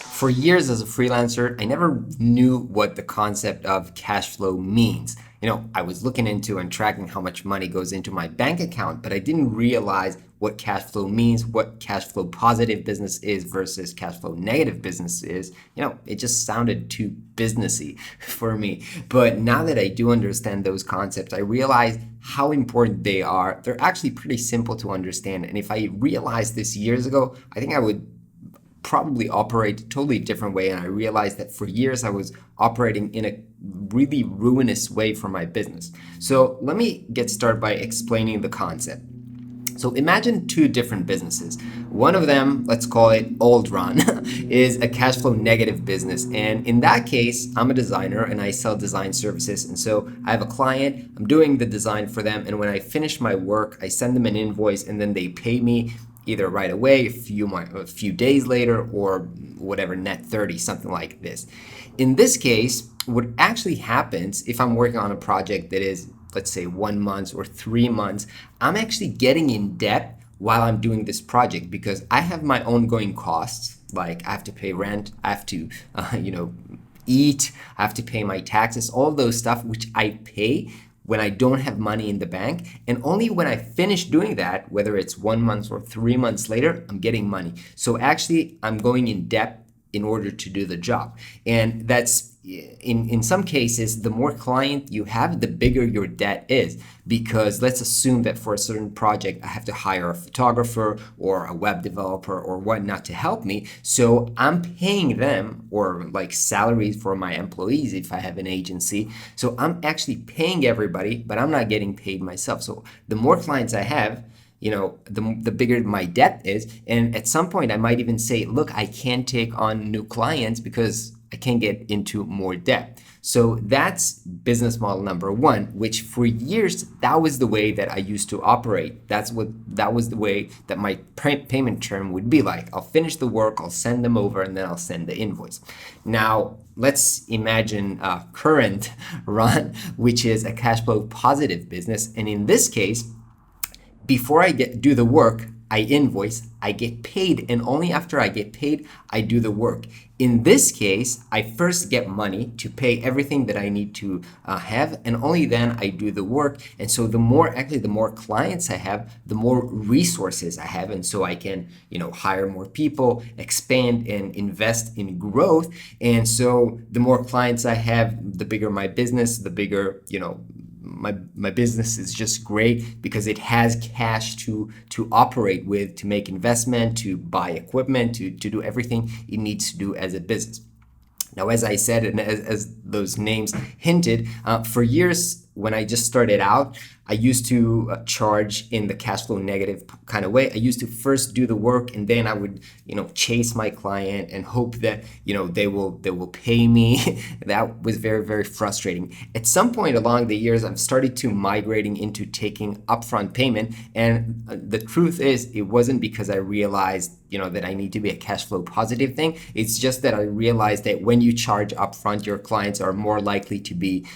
For years as a freelancer, I never knew what the concept of cash flow means. I was looking into and tracking how much money goes into my bank account, but I didn't realize what cash flow means, what cash flow positive business is versus cash flow negative business is. It just sounded too businessy for me. But now that I do understand those concepts, I realize how important they are. They're actually pretty simple to understand. And if I realized this years ago, I think I would probably operate a totally different way. And I realized that for years I was operating in a really ruinous way for my business. So let me get started by explaining the concept. So imagine two different businesses. One of them, let's call it Old Run, is a cash flow negative business. And in that case, I'm a designer and I sell design services. And so I have a client, I'm doing the design for them. And when I finish my work, I send them an invoice and then they pay me either right away, a few days later, or whatever, net 30, something like this. In this case, what actually happens if I'm working on a project that is, let's say, 1 month or 3 months, I'm actually getting in debt while I'm doing this project because I have my ongoing costs. Like I have to pay rent, I have to, eat, I have to pay my taxes, all those stuff which I pay when I don't have money in the bank. And only when I finish doing that, whether it's 1 month or 3 months later, I'm getting money. So actually, I'm going in debt in order to do the job. And that's in some cases, the more client you have, the bigger your debt is. Because let's assume that for a certain project, I have to hire a photographer or a web developer or whatnot to help me. So I'm paying them, or like salaries for my employees if I have an agency. So I'm actually paying everybody, but I'm not getting paid myself. So the more clients I have, the bigger my debt is. And at some point, I might even say, look, I can't take on new clients because I can't get into more debt. So that's business model number one, which for years, that was the way that I used to operate. That was the way that my payment term would be like. I'll finish the work, I'll send them over, and then I'll send the invoice. Now, let's imagine a current run, which is a cash flow positive business. And in this case, before I do the work, I invoice, I get paid, and only after I get paid, I do the work. In this case, I first get money to pay everything that I need to have, and only then I do the work. And so the more clients I have, the more resources I have, and so I can, hire more people, expand and invest in growth. And so the more clients I have, the bigger my business, the bigger, my business is just great because it has cash to operate with, to make investment, to buy equipment, to do everything it needs to do as a business. Now, as I said, and as those names hinted, for years when I just started out, I used to charge in the cash flow negative kind of way. I used to first do the work, and then I would, chase my client and hope that, they will pay me. That was very, very frustrating. At some point along the years, I've started to migrating into taking upfront payment. And the truth is, it wasn't because I realized, that I need to be a cash flow positive thing. It's just that I realized that when you charge upfront, your clients are more likely to be,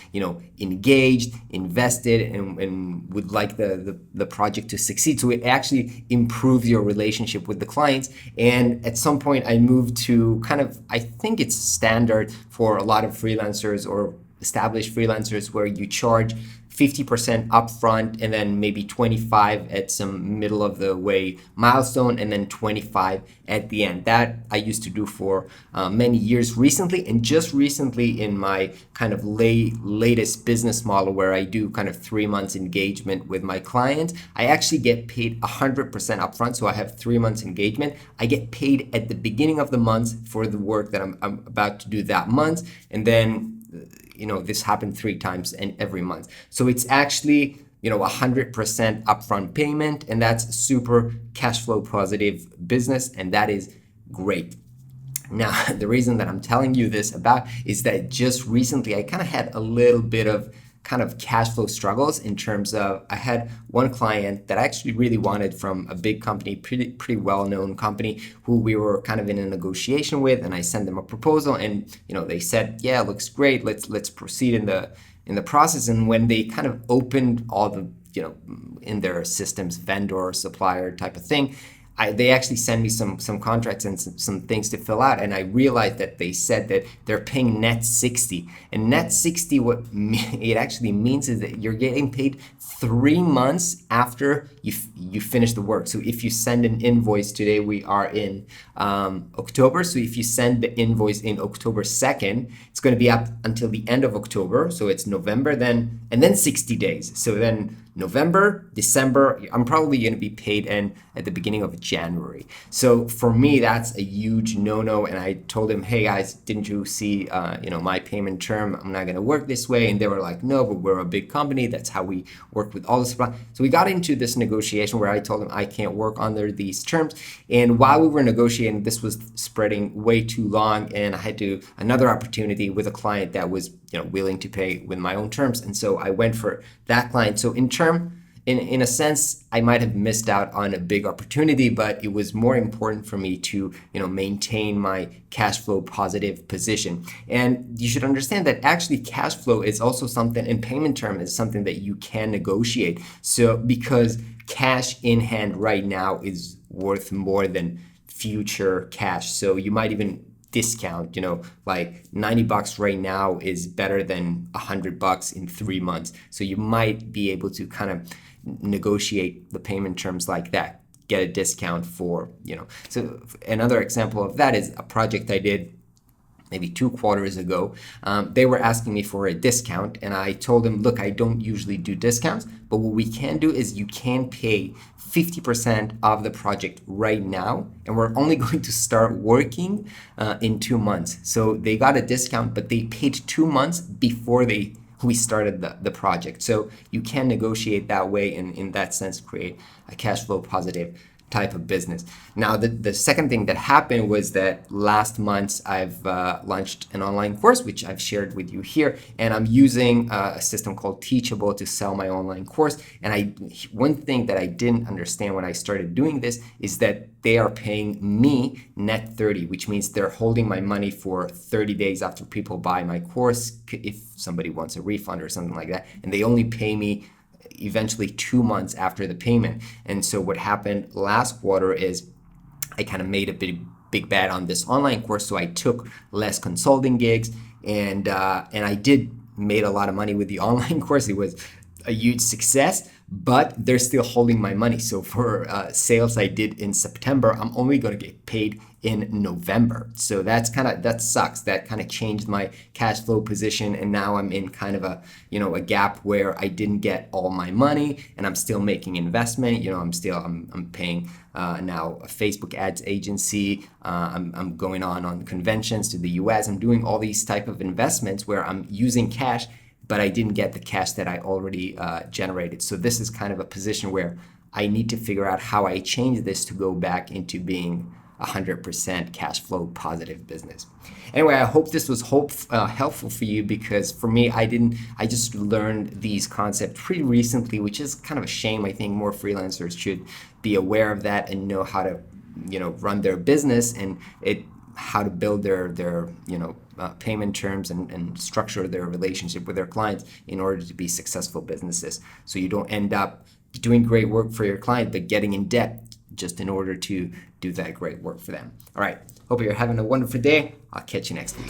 engaged, invested, and would like the project to succeed. So it actually improves your relationship with the clients. And at some point I moved to I think it's standard for a lot of freelancers or established freelancers where you charge 50% upfront and then maybe 25 at some middle of the way milestone and then 25 at the end. That I used to do for many years recently, and just recently in my latest business model where I do 3 months engagement with my clients, I actually get paid 100% upfront. So I have 3 months engagement. I get paid at the beginning of the month for the work that I'm about to do that month, and then this happened 3 times and every month. So it's actually, 100% upfront payment, and that's super cash flow positive business, and that is great. Now, the reason that I'm telling you this about is that just recently I had a little bit of cash flow struggles in terms of I had one client that I actually really wanted from a big company, pretty well-known company, who we were in a negotiation with, and I sent them a proposal, and they said, yeah, looks great, let's proceed in the process. And when they opened all the in their systems, vendor, supplier type of thing, they actually sent me some contracts and some things to fill out, and I realized that they said that they're paying net 60. And net 60, what it actually means is that you're getting paid 3 months after you finish the work. So if you send an invoice today, we are in October. So if you send the invoice in October 2nd, it's going to be up until the end of October. So it's November then, and then 60 days. So then November, December, I'm probably going to be paid in at the beginning of January. So for me, that's a huge no-no. And I told him, hey guys, didn't you see, my payment term? I'm not going to work this way. And they were like, no, but we're a big company. That's how we work with all the supply. So we got into this negotiation where I told him I can't work under these terms. And while we were negotiating, this was spreading way too long, and I had another opportunity with a client that was willing to pay with my own terms. And so I went for that client. So in a sense, I might have missed out on a big opportunity, but it was more important for me to, maintain my cash flow positive position. And you should understand that actually cash flow is also something, and payment term is something that you can negotiate. So because cash in hand right now is worth more than future cash. So you might even discount, like $90 right now is better than $100 in 3 months. So you might be able to kind of negotiate the payment terms like that, get a discount for, So another example of that is a project I did maybe 2 quarters ago. They were asking me for a discount, and I told them, look, I don't usually do discounts, but what we can do is you can pay 50% of the project right now, and we're only going to start working in 2 months. So they got a discount, but they paid 2 months before we started the project. So you can negotiate that way, and in that sense create a cash flow positive type of business. Now, the second thing that happened was that last month I've launched an online course, which I've shared with you here, and I'm using a system called Teachable to sell my online course. And one thing that I didn't understand when I started doing this is that they are paying me net 30, which means they're holding my money for 30 days after people buy my course, if somebody wants a refund or something like that, and they only pay me eventually 2 months after the payment. And so what happened last quarter is I kind of made a big bet on this online course. So I took less consulting gigs, and I did made a lot of money with the online course. It was a huge success, but they're still holding my money. So for sales I did in September, I'm only going to get paid in November. So that sucks. That kind of changed my cash flow position, and now I'm in kind of a gap where I didn't get all my money, and I'm still making investment. I'm paying now a Facebook ads agency. I'm going on conventions to the US. I'm doing all these type of investments where I'm using cash, but I didn't get the cash that I already generated. So this is kind of a position where I need to figure out how I change this to go back into being 100% cash flow positive business. Anyway, I hope this was helpful for you, because for me, I just learned these concepts pretty recently, which is kind of a shame. I think more freelancers should be aware of that and know how to, run their business and how to build their payment terms and structure their relationship with their clients in order to be successful businesses. So you don't end up doing great work for your client, but getting in debt just in order to do that great work for them. All right. Hope you're having a wonderful day. I'll catch you next week.